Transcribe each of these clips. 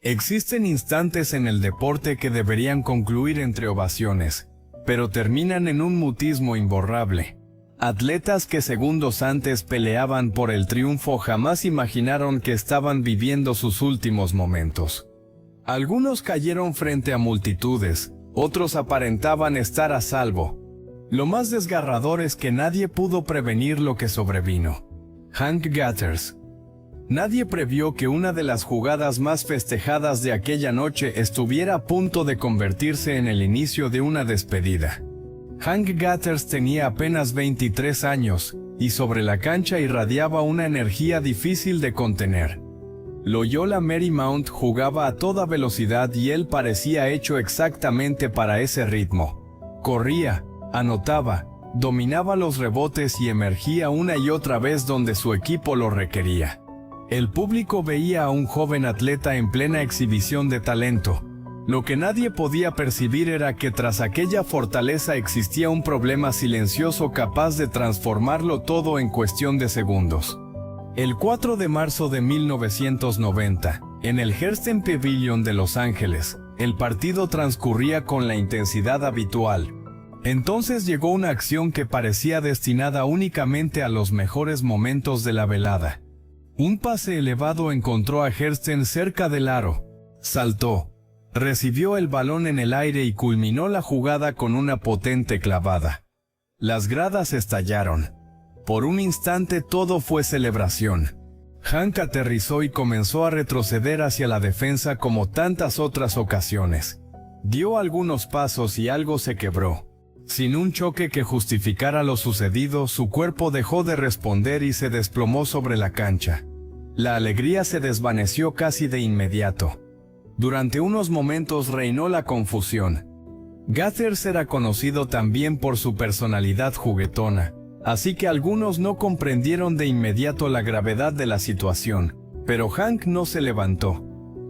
Existen instantes en el deporte que deberían concluir entre ovaciones, pero terminan en un mutismo imborrable. Atletas que segundos antes peleaban por el triunfo jamás imaginaron que estaban viviendo sus últimos momentos. Algunos cayeron frente a multitudes, otros aparentaban estar a salvo. Lo más desgarrador es que nadie pudo prevenir lo que sobrevino. Hank Gathers. Nadie previó que una de las jugadas más festejadas de aquella noche estuviera a punto de convertirse en el inicio de una despedida. Hank Gathers tenía apenas 23 años, y sobre la cancha irradiaba una energía difícil de contener. Loyola Marymount jugaba a toda velocidad y él parecía hecho exactamente para ese ritmo. Corría, anotaba, dominaba los rebotes y emergía una y otra vez donde su equipo lo requería. El público veía a un joven atleta en plena exhibición de talento. Lo que nadie podía percibir era que tras aquella fortaleza existía un problema silencioso capaz de transformarlo todo en cuestión de segundos. El 4 de marzo de 1990, en el Hearst Pavilion de Los Ángeles, el partido transcurría con la intensidad habitual. Entonces llegó una acción que parecía destinada únicamente a los mejores momentos de la velada. Un pase elevado encontró a Hairston cerca del aro. Saltó, recibió el balón en el aire y culminó la jugada con una potente clavada. Las gradas estallaron. Por un instante todo fue celebración. Hank aterrizó y comenzó a retroceder hacia la defensa como tantas otras ocasiones. Dio algunos pasos y algo se quebró. Sin un choque que justificara lo sucedido, su cuerpo dejó de responder y se desplomó sobre la cancha. La alegría se desvaneció casi de inmediato. Durante unos momentos reinó la confusión. Gathers era conocido también por su personalidad juguetona, así que algunos no comprendieron de inmediato la gravedad de la situación, pero Hank no se levantó.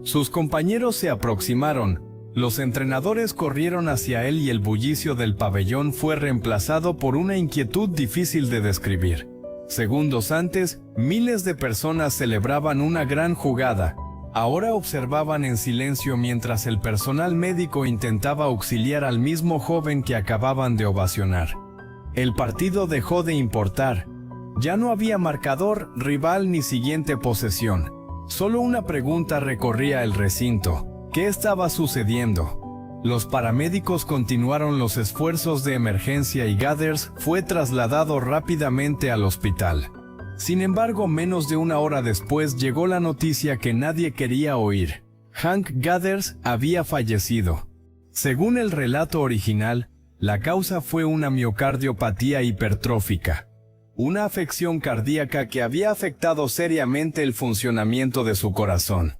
Sus compañeros se aproximaron. Los entrenadores corrieron hacia él y el bullicio del pabellón fue reemplazado por una inquietud difícil de describir. Segundos antes, miles de personas celebraban una gran jugada. Ahora observaban en silencio mientras el personal médico intentaba auxiliar al mismo joven que acababan de ovacionar. El partido dejó de importar. Ya no había marcador, rival ni siguiente posesión. Solo una pregunta recorría el recinto. ¿Qué estaba sucediendo? Los paramédicos continuaron los esfuerzos de emergencia y Gathers fue trasladado rápidamente al hospital. Sin embargo, menos de una hora después llegó la noticia que nadie quería oír. Hank Gathers había fallecido. Según el relato original, la causa fue una miocardiopatía hipertrófica, una afección cardíaca que había afectado seriamente el funcionamiento de su corazón.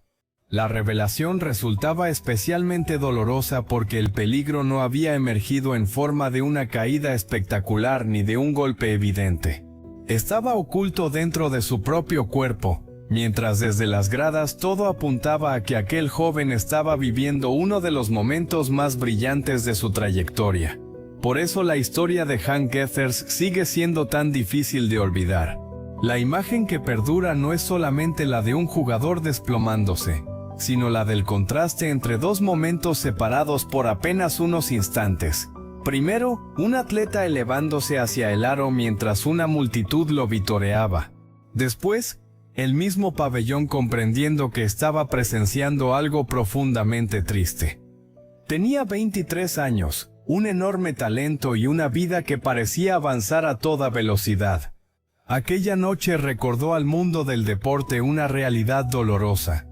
La revelación resultaba especialmente dolorosa porque el peligro no había emergido en forma de una caída espectacular ni de un golpe evidente. Estaba oculto dentro de su propio cuerpo, mientras desde las gradas todo apuntaba a que aquel joven estaba viviendo uno de los momentos más brillantes de su trayectoria. Por eso la historia de Hank Gathers sigue siendo tan difícil de olvidar. La imagen que perdura no es solamente la de un jugador desplomándose, sino la del contraste entre dos momentos separados por apenas unos instantes. Primero, un atleta elevándose hacia el aro mientras una multitud lo vitoreaba. Después, el mismo pabellón comprendiendo que estaba presenciando algo profundamente triste. Tenía 23 años, un enorme talento y una vida que parecía avanzar a toda velocidad. Aquella noche recordó al mundo del deporte una realidad dolorosa.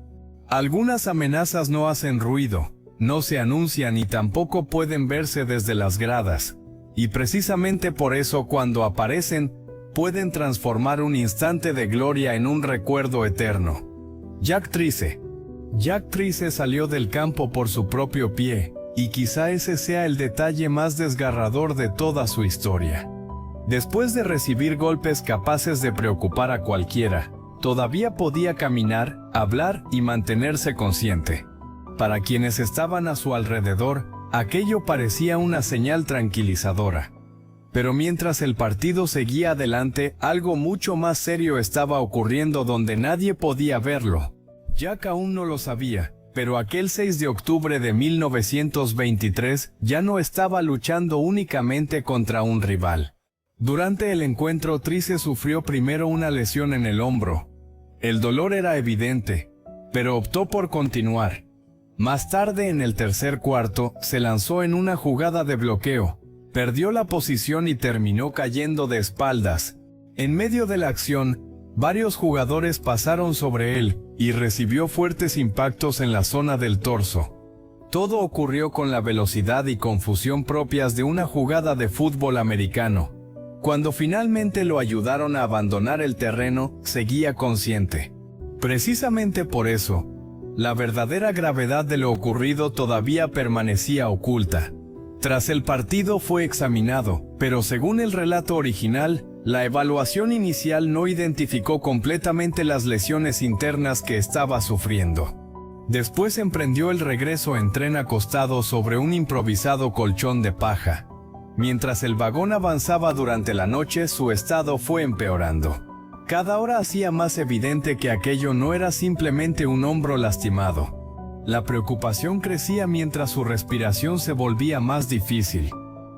Algunas amenazas no hacen ruido, no se anuncian y tampoco pueden verse desde las gradas. Y precisamente por eso cuando aparecen, pueden transformar un instante de gloria en un recuerdo eterno. Jack Trice. Jack Trice salió del campo por su propio pie, y quizá ese sea el detalle más desgarrador de toda su historia. Después de recibir golpes capaces de preocupar a cualquiera, todavía podía caminar, hablar y mantenerse consciente. Para quienes estaban a su alrededor, aquello parecía una señal tranquilizadora. Pero mientras el partido seguía adelante, algo mucho más serio estaba ocurriendo donde nadie podía verlo. Jack aún no lo sabía, Pero aquel 6 de octubre de 1923 ya no estaba luchando únicamente contra un rival. Durante el encuentro, Trice sufrió primero una lesión en el hombro. El dolor era evidente, pero optó por continuar. Más tarde, en el tercer cuarto, se lanzó en una jugada de bloqueo, perdió la posición y terminó cayendo de espaldas. En medio de la acción, varios jugadores pasaron sobre él y recibió fuertes impactos en la zona del torso. Todo ocurrió con la velocidad y confusión propias de una jugada de fútbol americano. Cuando finalmente lo ayudaron a abandonar el terreno, seguía consciente. Precisamente por eso, la verdadera gravedad de lo ocurrido todavía permanecía oculta. Tras el partido fue examinado, pero según el relato original, la evaluación inicial no identificó completamente las lesiones internas que estaba sufriendo. Después emprendió el regreso en tren acostado sobre un improvisado colchón de paja. Mientras el vagón avanzaba durante la noche, su estado fue empeorando. Cada hora hacía más evidente que aquello no era simplemente un hombro lastimado. La preocupación crecía mientras su respiración se volvía más difícil.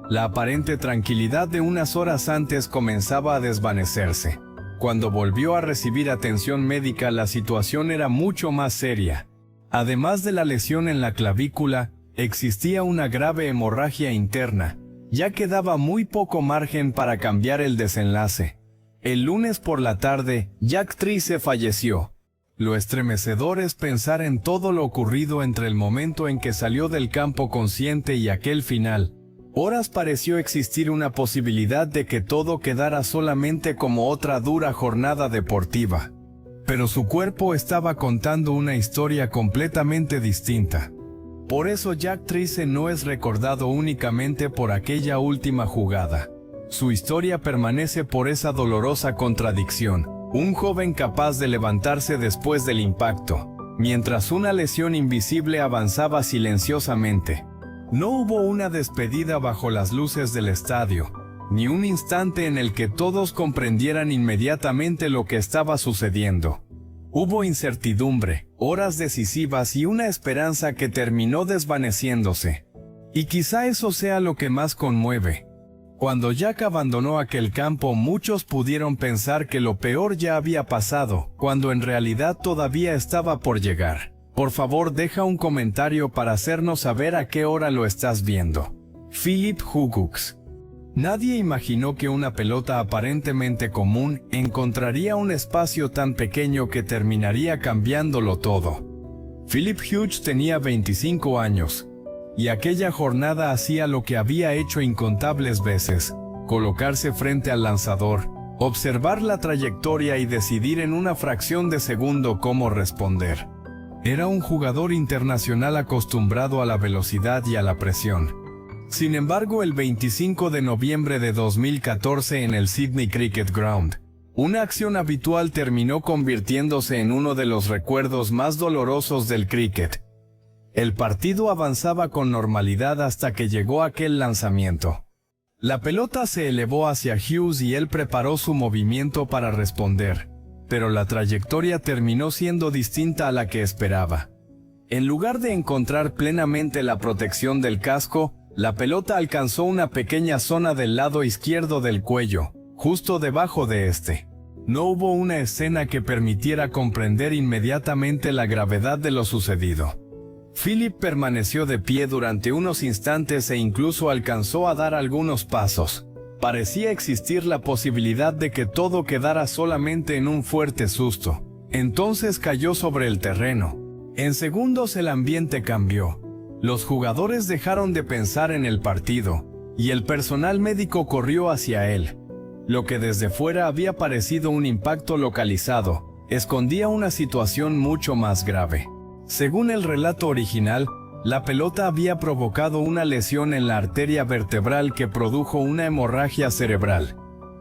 La aparente tranquilidad de unas horas antes comenzaba a desvanecerse. Cuando volvió a recibir atención médica, la situación era mucho más seria. Además de la lesión en la clavícula, existía una grave hemorragia interna. Ya quedaba muy poco margen para cambiar el desenlace. El lunes por la tarde, Jack Trice falleció. Lo estremecedor es pensar en todo lo ocurrido entre el momento en que salió del campo consciente y aquel final. Horas pareció existir una posibilidad de que todo quedara solamente como otra dura jornada deportiva. Pero su cuerpo estaba contando una historia completamente distinta. Por eso Jack Trice no es recordado únicamente por aquella última jugada. Su historia permanece por esa dolorosa contradicción. Un joven capaz de levantarse después del impacto, mientras una lesión invisible avanzaba silenciosamente. No hubo una despedida bajo las luces del estadio, ni un instante en el que todos comprendieran inmediatamente lo que estaba sucediendo. Hubo incertidumbre, horas decisivas y una esperanza que terminó desvaneciéndose. Y quizá eso sea lo que más conmueve. Cuando Jack abandonó aquel campo, muchos pudieron pensar que lo peor ya había pasado, cuando en realidad todavía estaba por llegar. Por favor, deja un comentario para hacernos saber a qué hora lo estás viendo. Philip Hughes. Nadie imaginó que una pelota aparentemente común encontraría un espacio tan pequeño que terminaría cambiándolo todo. Philip Hughes tenía 25 años, y aquella jornada hacía lo que había hecho incontables veces: colocarse frente al lanzador, observar la trayectoria y decidir en una fracción de segundo cómo responder. Era un jugador internacional acostumbrado a la velocidad y a la presión. Sin embargo, el 25 de noviembre de 2014 en el Sydney Cricket Ground, una acción habitual terminó convirtiéndose en uno de los recuerdos más dolorosos del cricket. El partido avanzaba con normalidad hasta que llegó aquel lanzamiento. La pelota se elevó hacia Hughes y él preparó su movimiento para responder, pero la trayectoria terminó siendo distinta a la que esperaba. En lugar de encontrar plenamente la protección del casco, la pelota alcanzó una pequeña zona del lado izquierdo del cuello, justo debajo de este. No hubo una escena que permitiera comprender inmediatamente la gravedad de lo sucedido. Philip permaneció de pie durante unos instantes e incluso alcanzó a dar algunos pasos. Parecía existir la posibilidad de que todo quedara solamente en un fuerte susto. Entonces cayó sobre el terreno. En segundos el ambiente cambió. Los jugadores dejaron de pensar en el partido, y el personal médico corrió hacia él. Lo que desde fuera había parecido un impacto localizado, escondía una situación mucho más grave. Según el relato original, la pelota había provocado una lesión en la arteria vertebral que produjo una hemorragia cerebral.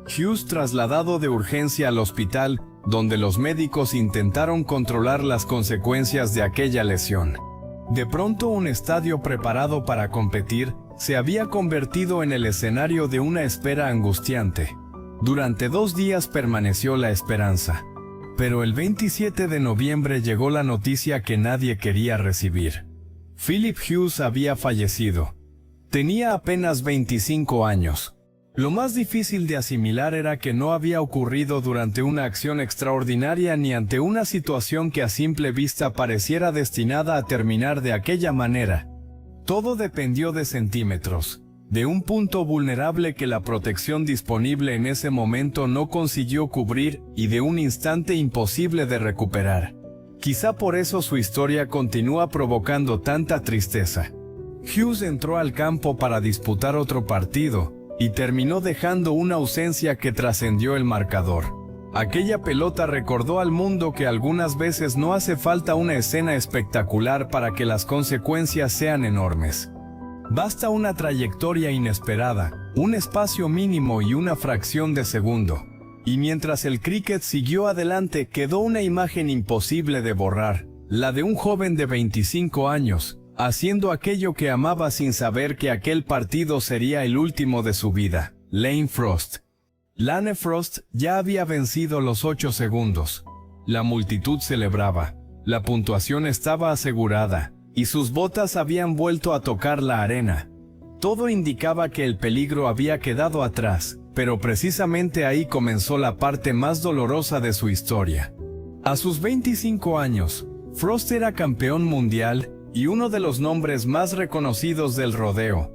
Hughes trasladado de urgencia al hospital, donde los médicos intentaron controlar las consecuencias de aquella lesión. De pronto, un estadio preparado para competir se había convertido en el escenario de una espera angustiante. Durante 2 días permaneció la esperanza. Pero el 27 de noviembre llegó la noticia que nadie quería recibir. Philip Hughes había fallecido. Tenía apenas 25 años. Lo más difícil de asimilar era que no había ocurrido durante una acción extraordinaria ni ante una situación que a simple vista pareciera destinada a terminar de aquella manera. Todo dependió de centímetros, de un punto vulnerable que la protección disponible en ese momento no consiguió cubrir y de un instante imposible de recuperar. Quizá por eso su historia continúa provocando tanta tristeza. Hughes entró al campo para disputar otro partido, y terminó dejando una ausencia que trascendió el marcador. Aquella pelota recordó al mundo que algunas veces no hace falta una escena espectacular para que las consecuencias sean enormes. Basta una trayectoria inesperada, un espacio mínimo y una fracción de segundo. Y mientras el cricket siguió adelante, quedó una imagen imposible de borrar, la de un joven de 25 años, haciendo aquello que amaba sin saber que aquel partido sería el último de su vida. Lane Frost. Lane Frost ya había vencido los 8 segundos. La multitud celebraba. La puntuación estaba asegurada, y sus botas habían vuelto a tocar la arena. Todo indicaba que el peligro había quedado atrás, pero precisamente ahí comenzó la parte más dolorosa de su historia. A sus 25 años, Frost era campeón mundial y uno de los nombres más reconocidos del rodeo.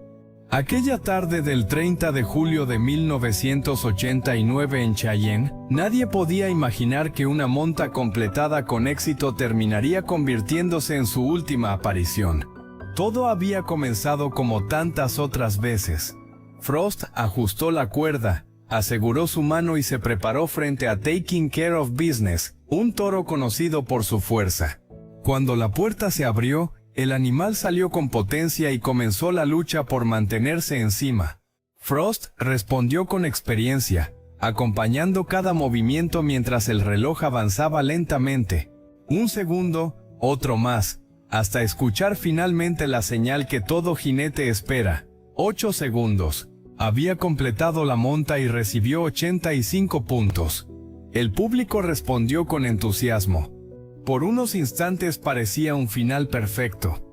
Aquella tarde del 30 de julio de 1989 en Cheyenne, nadie podía imaginar que una monta completada con éxito terminaría convirtiéndose en su última aparición. Todo había comenzado como tantas otras veces. Frost ajustó la cuerda, aseguró su mano y se preparó frente a Taking Care of Business, un toro conocido por su fuerza. Cuando la puerta se abrió, el animal salió con potencia y comenzó la lucha por mantenerse encima. Frost respondió con experiencia, acompañando cada movimiento mientras el reloj avanzaba lentamente. Un segundo, otro más, hasta escuchar finalmente la señal que todo jinete espera. 8 segundos. Había completado la monta y recibió 85 puntos. El público respondió con entusiasmo. Por unos instantes parecía un final perfecto.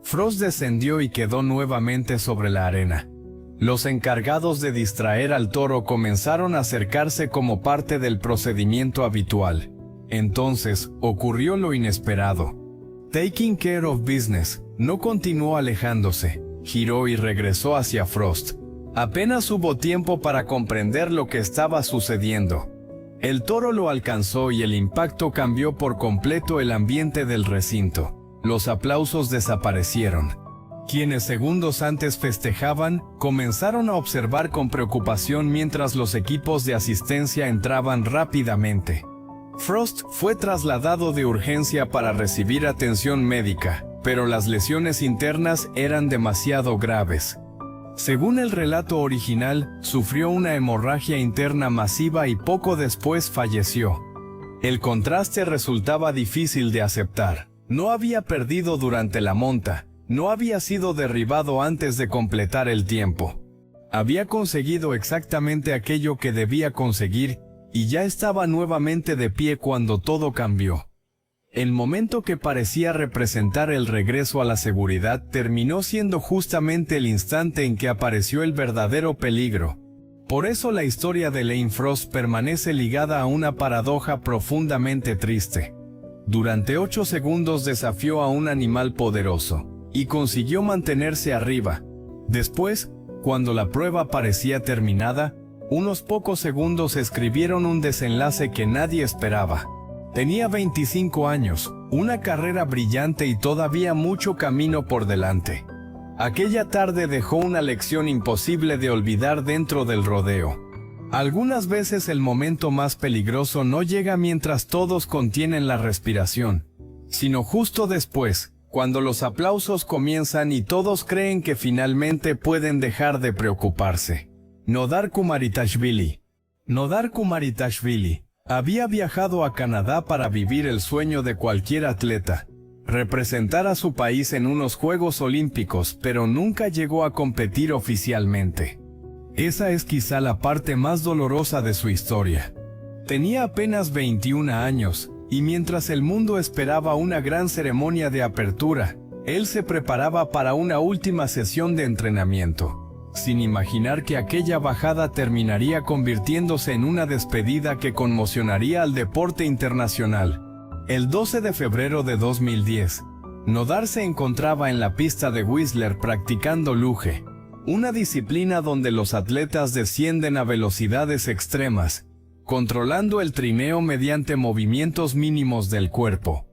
Frost descendió y quedó nuevamente sobre la arena. Los encargados de distraer al toro comenzaron a acercarse como parte del procedimiento habitual. Entonces, ocurrió lo inesperado. Taking Care of Business no continuó alejándose, giró y regresó hacia Frost. Apenas hubo tiempo para comprender lo que estaba sucediendo. El toro lo alcanzó y el impacto cambió por completo el ambiente del recinto. Los aplausos desaparecieron. Quienes segundos antes festejaban, comenzaron a observar con preocupación mientras los equipos de asistencia entraban rápidamente. Frost fue trasladado de urgencia para recibir atención médica, pero las lesiones internas eran demasiado graves. Según el relato original, sufrió una hemorragia interna masiva y poco después falleció. El contraste resultaba difícil de aceptar. No había perdido durante la monta, no había sido derribado antes de completar el tiempo. Había conseguido exactamente aquello que debía conseguir, y ya estaba nuevamente de pie cuando todo cambió. El momento que parecía representar el regreso a la seguridad terminó siendo justamente el instante en que apareció el verdadero peligro. Por eso la historia de Lane Frost permanece ligada a una paradoja profundamente triste. Durante 8 segundos desafió a un animal poderoso, y consiguió mantenerse arriba. Después, cuando la prueba parecía terminada, unos pocos segundos escribieron un desenlace que nadie esperaba. Tenía 25 años, una carrera brillante y todavía mucho camino por delante. Aquella tarde dejó una lección imposible de olvidar dentro del rodeo. Algunas veces el momento más peligroso no llega mientras todos contienen la respiración, sino justo después, cuando los aplausos comienzan y todos creen que finalmente pueden dejar de preocuparse. Nodar Kumaritashvili. Nodar Kumaritashvili había viajado a Canadá para vivir el sueño de cualquier atleta, representar a su país en unos Juegos Olímpicos, pero nunca llegó a competir oficialmente. Esa es quizá la parte más dolorosa de su historia. Tenía apenas 21 años, y mientras el mundo esperaba una gran ceremonia de apertura, él se preparaba para una última sesión de entrenamiento, sin imaginar que aquella bajada terminaría convirtiéndose en una despedida que conmocionaría al deporte internacional. El 12 de febrero de 2010, Nodar se encontraba en la pista de Whistler practicando luge, una disciplina donde los atletas descienden a velocidades extremas, controlando el trineo mediante movimientos mínimos del cuerpo.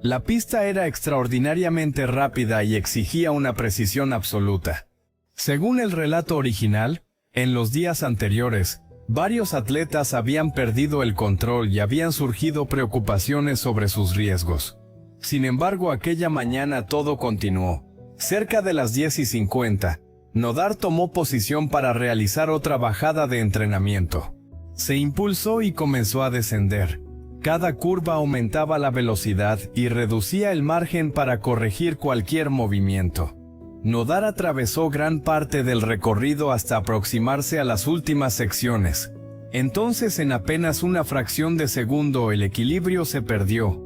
La pista era extraordinariamente rápida y exigía una precisión absoluta. Según el relato original, en los días anteriores, varios atletas habían perdido el control y habían surgido preocupaciones sobre sus riesgos. Sin embargo, aquella mañana todo continuó. Cerca de las 10:50, Nodar tomó posición para realizar otra bajada de entrenamiento. Se impulsó y comenzó a descender. Cada curva aumentaba la velocidad y reducía el margen para corregir cualquier movimiento. Nodar atravesó gran parte del recorrido hasta aproximarse a las últimas secciones. Entonces, en apenas una fracción de segundo, el equilibrio se perdió.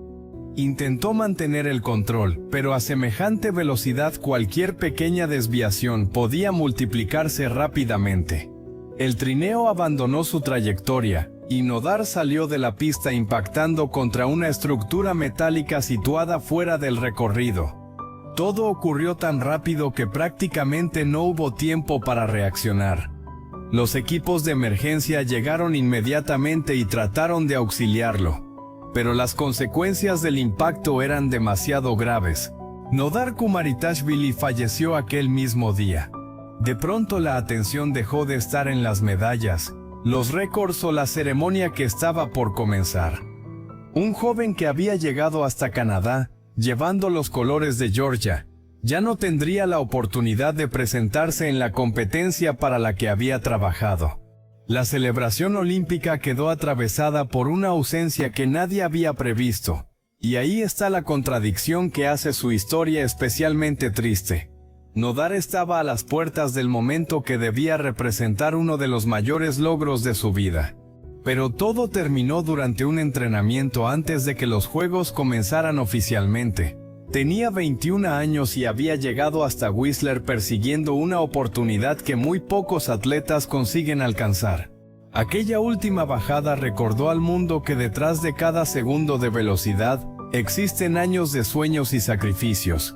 Intentó mantener el control, pero a semejante velocidad cualquier pequeña desviación podía multiplicarse rápidamente. El trineo abandonó su trayectoria, y Nodar salió de la pista impactando contra una estructura metálica situada fuera del recorrido. Todo ocurrió tan rápido que prácticamente no hubo tiempo para reaccionar. Los equipos de emergencia llegaron inmediatamente y trataron de auxiliarlo, pero las consecuencias del impacto eran demasiado graves. Nodar Kumaritashvili falleció aquel mismo día. De pronto la atención dejó de estar en las medallas, los récords o la ceremonia que estaba por comenzar. Un joven que había llegado hasta Canadá, llevando los colores de Georgia, ya no tendría la oportunidad de presentarse en la competencia para la que había trabajado. La celebración olímpica quedó atravesada por una ausencia que nadie había previsto, y ahí está la contradicción que hace su historia especialmente triste. Nodar estaba a las puertas del momento que debía representar uno de los mayores logros de su vida. Pero todo terminó durante un entrenamiento antes de que los Juegos comenzaran oficialmente. Tenía 21 años y había llegado hasta Whistler persiguiendo una oportunidad que muy pocos atletas consiguen alcanzar. Aquella última bajada recordó al mundo que detrás de cada segundo de velocidad existen años de sueños y sacrificios.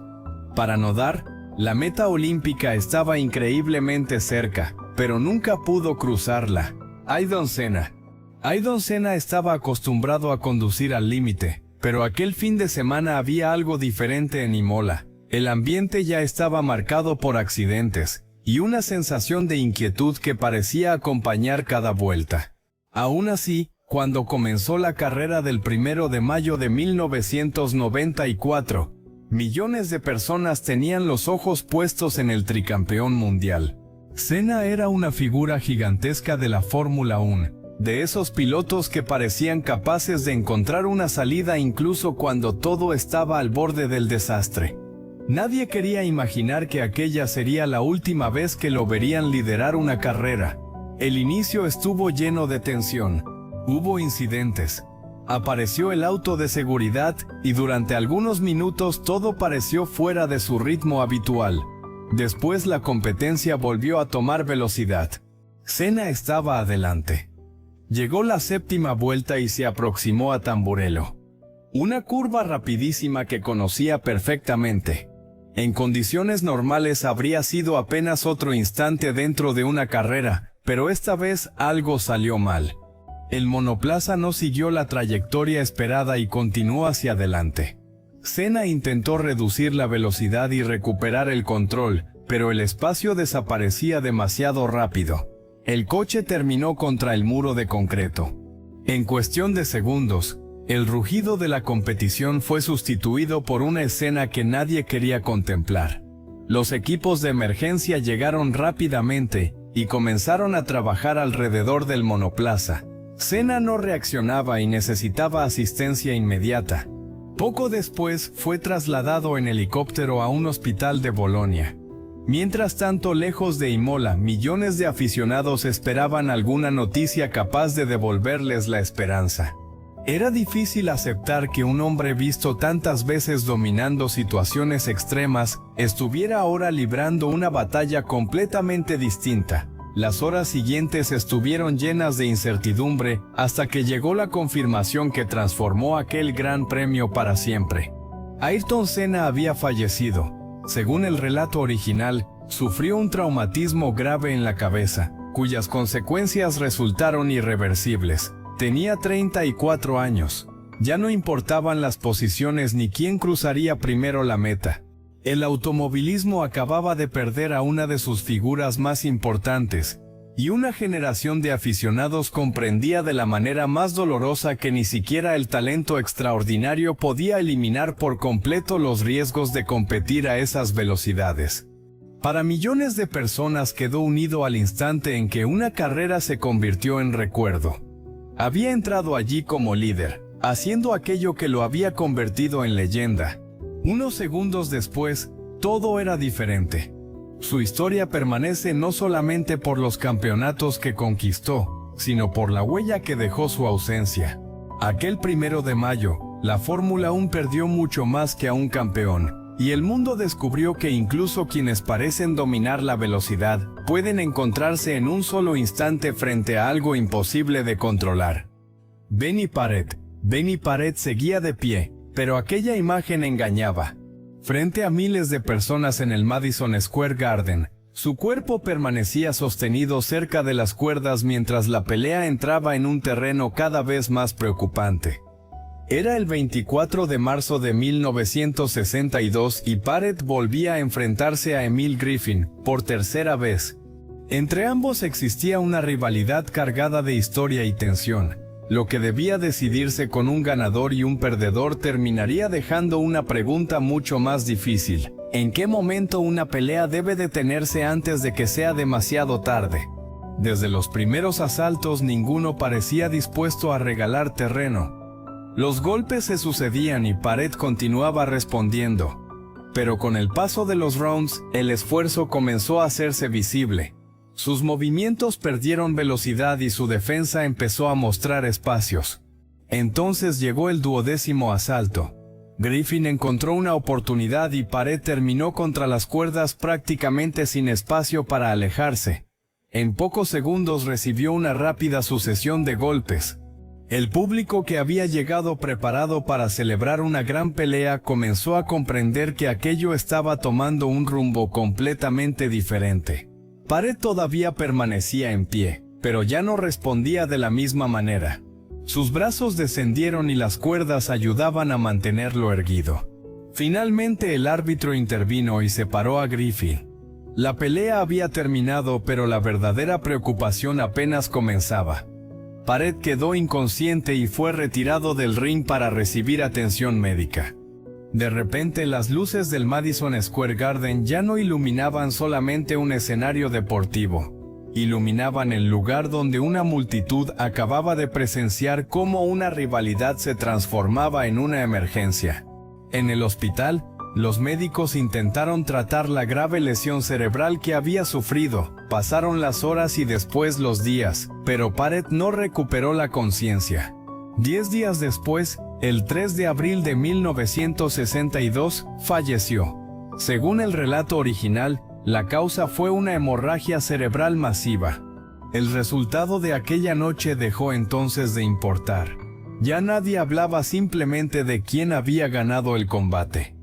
Para Nodar, la meta olímpica estaba increíblemente cerca, pero nunca pudo cruzarla. Ayrton Senna estaba acostumbrado a conducir al límite, pero aquel fin de semana había algo diferente en Imola. El ambiente ya estaba marcado por accidentes, y una sensación de inquietud que parecía acompañar cada vuelta. Aún así, cuando comenzó la carrera del 1 de mayo de 1994, millones de personas tenían los ojos puestos en el tricampeón mundial. Senna era una figura gigantesca de la Fórmula 1, de esos pilotos que parecían capaces de encontrar una salida incluso cuando todo estaba al borde del desastre. Nadie quería imaginar que aquella sería la última vez que lo verían liderar una carrera. El inicio estuvo lleno de tensión. Hubo incidentes. Apareció el auto de seguridad y durante algunos minutos todo pareció fuera de su ritmo habitual. Después la competencia volvió a tomar velocidad. Senna estaba adelante. Llegó la séptima vuelta y se aproximó a Tamburello. Una curva rapidísima que conocía perfectamente. En condiciones normales habría sido apenas otro instante dentro de una carrera, pero esta vez algo salió mal. El monoplaza no siguió la trayectoria esperada y continuó hacia adelante. Senna intentó reducir la velocidad y recuperar el control, pero el espacio desaparecía demasiado rápido. El coche terminó contra el muro de concreto. En cuestión de segundos, el rugido de la competición fue sustituido por una escena que nadie quería contemplar. Los equipos de emergencia llegaron rápidamente y comenzaron a trabajar alrededor del monoplaza. Senna no reaccionaba y necesitaba asistencia inmediata. Poco después fue trasladado en helicóptero a un hospital de Bolonia. Mientras tanto, lejos de Imola, millones de aficionados esperaban alguna noticia capaz de devolverles la esperanza. Era difícil aceptar que un hombre visto tantas veces dominando situaciones extremas, estuviera ahora librando una batalla completamente distinta. Las horas siguientes estuvieron llenas de incertidumbre hasta que llegó la confirmación que transformó aquel gran premio para siempre. Ayrton Senna había fallecido. Según el relato original, sufrió un traumatismo grave en la cabeza, cuyas consecuencias resultaron irreversibles. Tenía 34 años. Ya no importaban las posiciones ni quién cruzaría primero la meta. El automovilismo acababa de perder a una de sus figuras más importantes, y una generación de aficionados comprendía de la manera más dolorosa que ni siquiera el talento extraordinario podía eliminar por completo los riesgos de competir a esas velocidades. Para millones de personas quedó unido al instante en que una carrera se convirtió en recuerdo. Había entrado allí como líder, haciendo aquello que lo había convertido en leyenda. Unos segundos después, todo era diferente. Su historia permanece no solamente por los campeonatos que conquistó, sino por la huella que dejó su ausencia. Aquel 1 de mayo, la Fórmula 1 perdió mucho más que a un campeón, y el mundo descubrió que incluso quienes parecen dominar la velocidad, pueden encontrarse en un solo instante frente a algo imposible de controlar. Benny Paret seguía de pie, pero aquella imagen engañaba. Frente a miles de personas en el Madison Square Garden, su cuerpo permanecía sostenido cerca de las cuerdas mientras la pelea entraba en un terreno cada vez más preocupante. Era el 24 de marzo de 1962 y Paret volvía a enfrentarse a Emil Griffin, por tercera vez. Entre ambos existía una rivalidad cargada de historia y tensión. Lo que debía decidirse con un ganador y un perdedor terminaría dejando una pregunta mucho más difícil. ¿En qué momento una pelea debe detenerse antes de que sea demasiado tarde? Desde los primeros asaltos ninguno parecía dispuesto a regalar terreno. Los golpes se sucedían y Paret continuaba respondiendo. Pero con el paso de los rounds, el esfuerzo comenzó a hacerse visible. Sus movimientos perdieron velocidad y su defensa empezó a mostrar espacios. Entonces llegó el 12º asalto. Griffin encontró una oportunidad y Paret terminó contra las cuerdas prácticamente sin espacio para alejarse. En pocos segundos recibió una rápida sucesión de golpes. El público, que había llegado preparado para celebrar una gran pelea, comenzó a comprender que aquello estaba tomando un rumbo completamente diferente. Paret todavía permanecía en pie, pero ya no respondía de la misma manera. Sus brazos descendieron y las cuerdas ayudaban a mantenerlo erguido. Finalmente el árbitro intervino y separó a Griffin. La pelea había terminado, pero la verdadera preocupación apenas comenzaba. Paret quedó inconsciente y fue retirado del ring para recibir atención médica. De repente las luces del Madison Square Garden ya no iluminaban solamente un escenario deportivo. Iluminaban el lugar donde una multitud acababa de presenciar cómo una rivalidad se transformaba en una emergencia. En el hospital, los médicos intentaron tratar la grave lesión cerebral que había sufrido. Pasaron las horas y después los días, pero Paret no recuperó la conciencia. 10 días después, el 3 de abril de 1962, falleció. Según el relato original, la causa fue una hemorragia cerebral masiva. El resultado de aquella noche dejó entonces de importar. Ya nadie hablaba simplemente de quién había ganado el combate.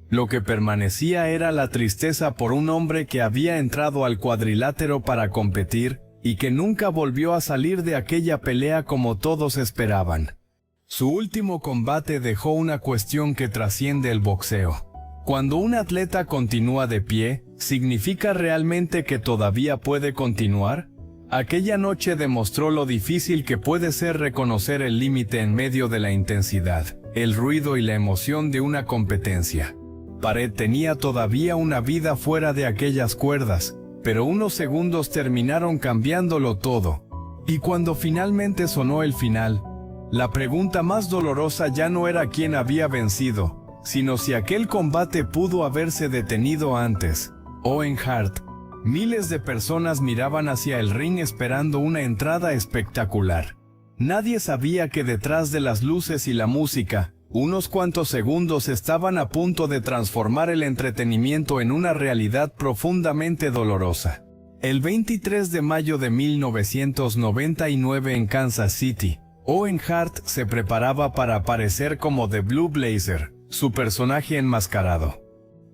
Lo que permanecía era la tristeza por un hombre que había entrado al cuadrilátero para competir, y que nunca volvió a salir de aquella pelea como todos esperaban. Su último combate dejó una cuestión que trasciende el boxeo. Cuando un atleta continúa de pie, ¿significa realmente que todavía puede continuar? Aquella noche demostró lo difícil que puede ser reconocer el límite en medio de la intensidad, el ruido y la emoción de una competencia. Paret tenía todavía una vida fuera de aquellas cuerdas, pero unos segundos terminaron cambiándolo todo. Y cuando finalmente sonó el final, la pregunta más dolorosa ya no era quién había vencido, sino si aquel combate pudo haberse detenido antes. Owen Hart. Miles de personas miraban hacia el ring esperando una entrada espectacular. Nadie sabía que detrás de las luces y la música, unos cuantos segundos estaban a punto de transformar el entretenimiento en una realidad profundamente dolorosa. El 23 de mayo de 1999 en Kansas City, Owen Hart se preparaba para aparecer como The Blue Blazer, su personaje enmascarado.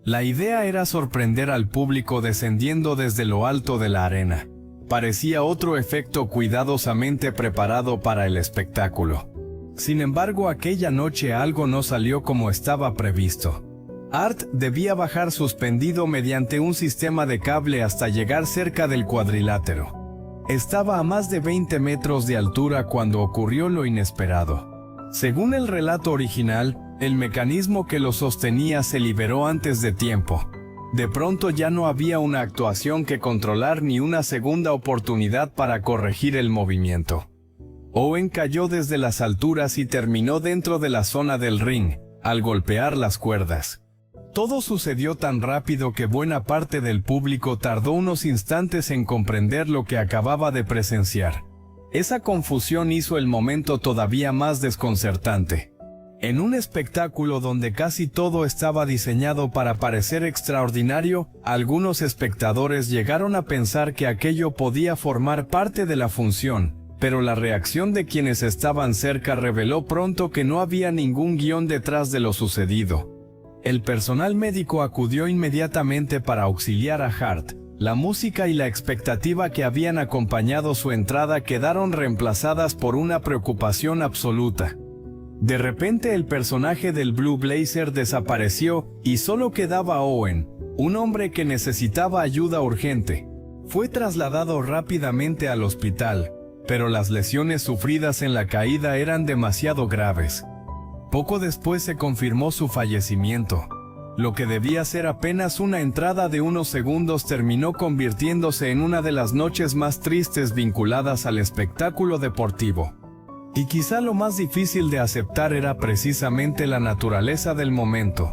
La idea era sorprender al público descendiendo desde lo alto de la arena. Parecía otro efecto cuidadosamente preparado para el espectáculo. Sin embargo, aquella noche algo no salió como estaba previsto. Hart debía bajar suspendido mediante un sistema de cable hasta llegar cerca del cuadrilátero. Estaba a más de 20 metros de altura cuando ocurrió lo inesperado. Según el relato original, el mecanismo que lo sostenía se liberó antes de tiempo. De pronto ya no había una actuación que controlar ni una segunda oportunidad para corregir el movimiento. Owen cayó desde las alturas y terminó dentro de la zona del ring, al golpear las cuerdas. Todo sucedió tan rápido que buena parte del público tardó unos instantes en comprender lo que acababa de presenciar. Esa confusión hizo el momento todavía más desconcertante. En un espectáculo donde casi todo estaba diseñado para parecer extraordinario, algunos espectadores llegaron a pensar que aquello podía formar parte de la función, pero la reacción de quienes estaban cerca reveló pronto que no había ningún guión detrás de lo sucedido. El personal médico acudió inmediatamente para auxiliar a Hart. La música y la expectativa que habían acompañado su entrada quedaron reemplazadas por una preocupación absoluta. De repente el personaje del Blue Blazer desapareció y solo quedaba Owen, un hombre que necesitaba ayuda urgente. Fue trasladado rápidamente al hospital, pero las lesiones sufridas en la caída eran demasiado graves. Poco después se confirmó su fallecimiento. Lo que debía ser apenas una entrada de unos segundos terminó convirtiéndose en una de las noches más tristes vinculadas al espectáculo deportivo. Y quizá lo más difícil de aceptar era precisamente la naturaleza del momento.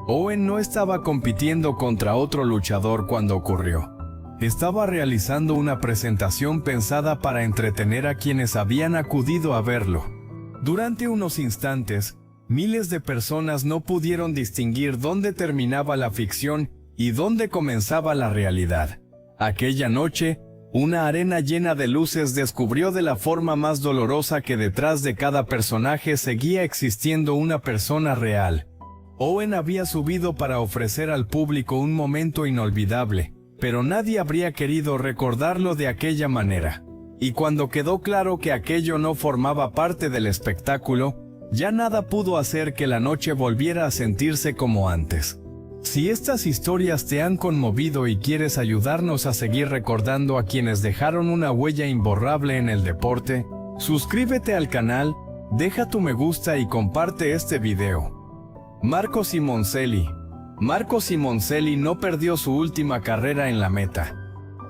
Owen no estaba compitiendo contra otro luchador cuando ocurrió. Estaba realizando una presentación pensada para entretener a quienes habían acudido a verlo. Durante unos instantes, miles de personas no pudieron distinguir dónde terminaba la ficción y dónde comenzaba la realidad. Aquella noche, una arena llena de luces descubrió de la forma más dolorosa que detrás de cada personaje seguía existiendo una persona real. Owen había subido para ofrecer al público un momento inolvidable, pero nadie habría querido recordarlo de aquella manera. Y cuando quedó claro que aquello no formaba parte del espectáculo, ya nada pudo hacer que la noche volviera a sentirse como antes. Si estas historias te han conmovido y quieres ayudarnos a seguir recordando a quienes dejaron una huella imborrable en el deporte, suscríbete al canal, deja tu me gusta y comparte este video. Marco Simoncelli. Marco Simoncelli no perdió su última carrera en la meta.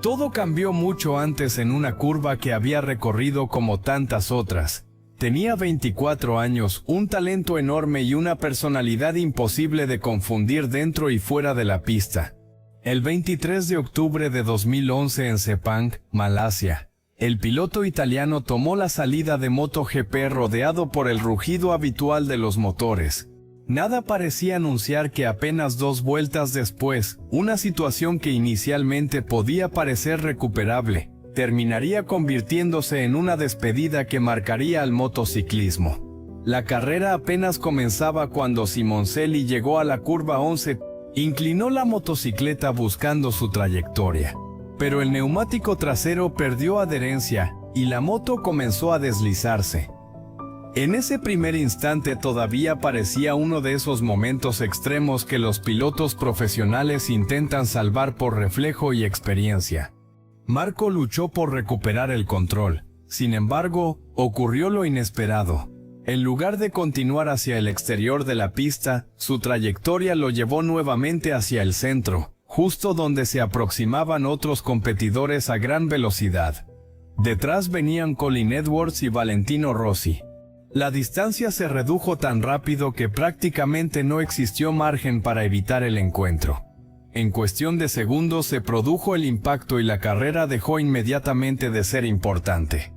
Todo cambió mucho antes en una curva que había recorrido como tantas otras. Tenía 24 años, un talento enorme y una personalidad imposible de confundir dentro y fuera de la pista. El 23 de octubre de 2011 en Sepang, Malasia, el piloto italiano tomó la salida de MotoGP rodeado por el rugido habitual de los motores. Nada parecía anunciar que apenas 2 vueltas después, una situación que inicialmente podía parecer recuperable, terminaría convirtiéndose en una despedida que marcaría al motociclismo. La carrera apenas comenzaba cuando Simoncelli llegó a la curva 11, inclinó la motocicleta buscando su trayectoria. Pero el neumático trasero perdió adherencia, y la moto comenzó a deslizarse. En ese primer instante todavía parecía uno de esos momentos extremos que los pilotos profesionales intentan salvar por reflejo y experiencia. Marco luchó por recuperar el control. Sin embargo, ocurrió lo inesperado. En lugar de continuar hacia el exterior de la pista, su trayectoria lo llevó nuevamente hacia el centro, justo donde se aproximaban otros competidores a gran velocidad. Detrás venían Colin Edwards y Valentino Rossi. La distancia se redujo tan rápido que prácticamente no existió margen para evitar el encuentro. En cuestión de segundos se produjo el impacto y la carrera dejó inmediatamente de ser importante.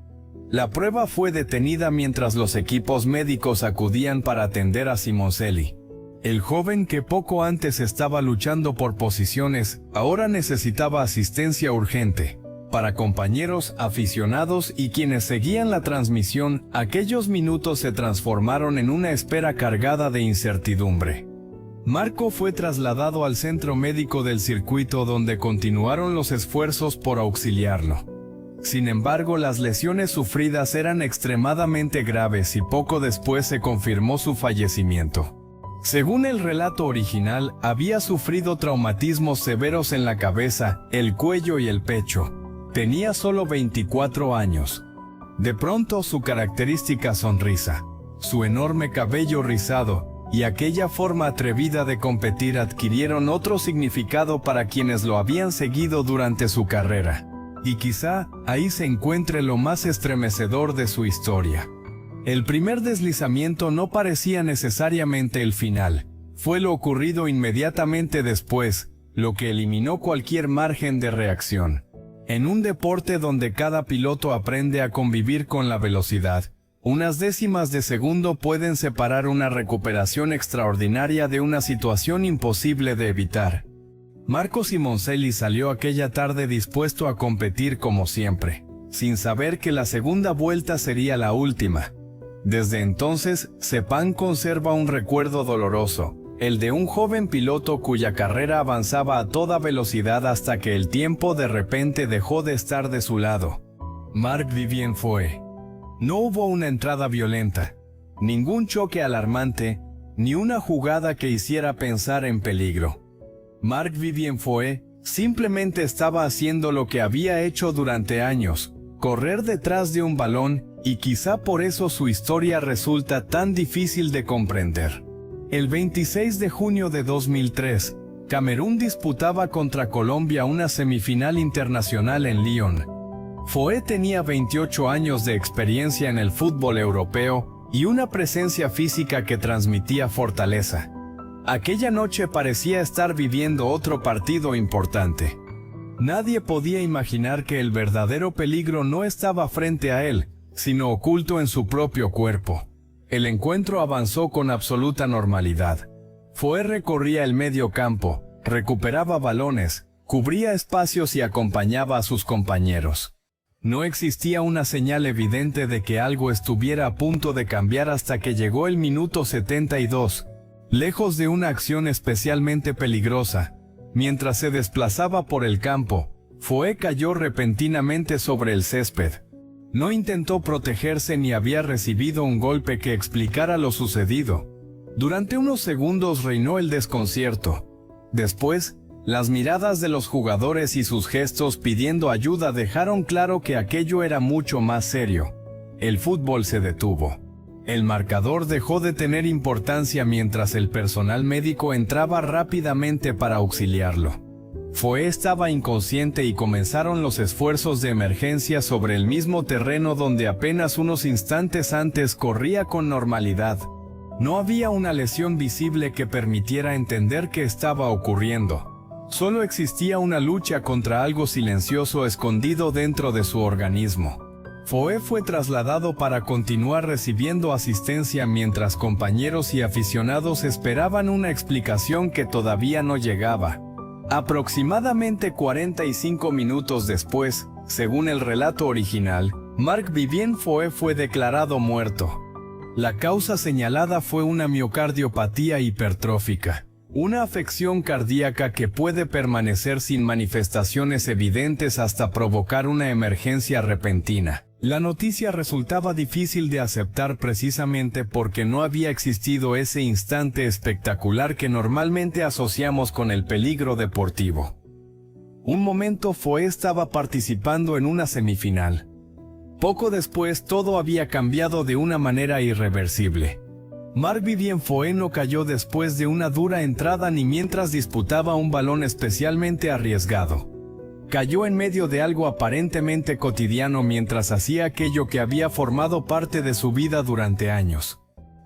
La prueba fue detenida mientras los equipos médicos acudían para atender a Simoncelli. El joven que poco antes estaba luchando por posiciones, ahora necesitaba asistencia urgente. Para compañeros, aficionados y quienes seguían la transmisión, aquellos minutos se transformaron en una espera cargada de incertidumbre. Marco fue trasladado al centro médico del circuito donde continuaron los esfuerzos por auxiliarlo. Sin embargo, las lesiones sufridas eran extremadamente graves y poco después se confirmó su fallecimiento. Según el relato original, había sufrido traumatismos severos en la cabeza, el cuello y el pecho. Tenía solo 24 años. De pronto su característica sonrisa, su enorme cabello rizado y aquella forma atrevida de competir adquirieron otro significado para quienes lo habían seguido durante su carrera. Y quizá ahí se encuentre lo más estremecedor de su historia. El primer deslizamiento no parecía necesariamente el final. Fue lo ocurrido inmediatamente después, lo que eliminó cualquier margen de reacción. En un deporte donde cada piloto aprende a convivir con la velocidad, unas décimas de segundo pueden separar una recuperación extraordinaria de una situación imposible de evitar. Marco Simoncelli salió aquella tarde dispuesto a competir como siempre, sin saber que la segunda vuelta sería la última. Desde entonces, Sepang conserva un recuerdo doloroso, el de un joven piloto cuya carrera avanzaba a toda velocidad hasta que el tiempo de repente dejó de estar de su lado. Marc-Vivien Foé. No hubo una entrada violenta, ningún choque alarmante, ni una jugada que hiciera pensar en peligro. Marc-Vivien Foé simplemente estaba haciendo lo que había hecho durante años, correr detrás de un balón, y quizá por eso su historia resulta tan difícil de comprender. El 26 de junio de 2003, Camerún disputaba contra Colombia una semifinal internacional en Lyon. Foé tenía 28 años de experiencia en el fútbol europeo y una presencia física que transmitía fortaleza. Aquella noche parecía estar viviendo otro partido importante. Nadie podía imaginar que el verdadero peligro no estaba frente a él, sino oculto en su propio cuerpo. El encuentro avanzó con absoluta normalidad. Foé recorría el medio campo, recuperaba balones, cubría espacios y acompañaba a sus compañeros. No existía una señal evidente de que algo estuviera a punto de cambiar hasta que llegó el minuto 72. Lejos de una acción especialmente peligrosa, mientras se desplazaba por el campo, Foé cayó repentinamente sobre el césped. No intentó protegerse ni había recibido un golpe que explicara lo sucedido. Durante unos segundos reinó el desconcierto. Después, las miradas de los jugadores y sus gestos pidiendo ayuda dejaron claro que aquello era mucho más serio. El fútbol se detuvo. El marcador dejó de tener importancia mientras el personal médico entraba rápidamente para auxiliarlo. Foé estaba inconsciente y comenzaron los esfuerzos de emergencia sobre el mismo terreno donde apenas unos instantes antes corría con normalidad. No había una lesión visible que permitiera entender qué estaba ocurriendo. Solo existía una lucha contra algo silencioso escondido dentro de su organismo. Foé fue trasladado para continuar recibiendo asistencia mientras compañeros y aficionados esperaban una explicación que todavía no llegaba. Aproximadamente 45 minutos después, según el relato original, Marc-Vivien Foé fue declarado muerto. La causa señalada fue una miocardiopatía hipertrófica, una afección cardíaca que puede permanecer sin manifestaciones evidentes hasta provocar una emergencia repentina. La noticia resultaba difícil de aceptar precisamente porque no había existido ese instante espectacular que normalmente asociamos con el peligro deportivo. Un momento Foé estaba participando en una semifinal. Poco después todo había cambiado de una manera irreversible. Marc-Vivien Foé no cayó después de una dura entrada ni mientras disputaba un balón especialmente arriesgado. Cayó en medio de algo aparentemente cotidiano mientras hacía aquello que había formado parte de su vida durante años.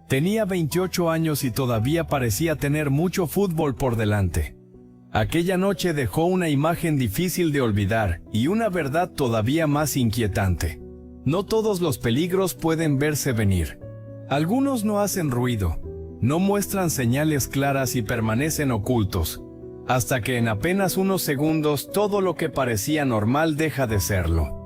Tenía 28 años y todavía parecía tener mucho fútbol por delante. Aquella noche dejó una imagen difícil de olvidar y una verdad todavía más inquietante. No todos los peligros pueden verse venir. Algunos no hacen ruido, no muestran señales claras y permanecen ocultos, hasta que en apenas unos segundos todo lo que parecía normal deja de serlo.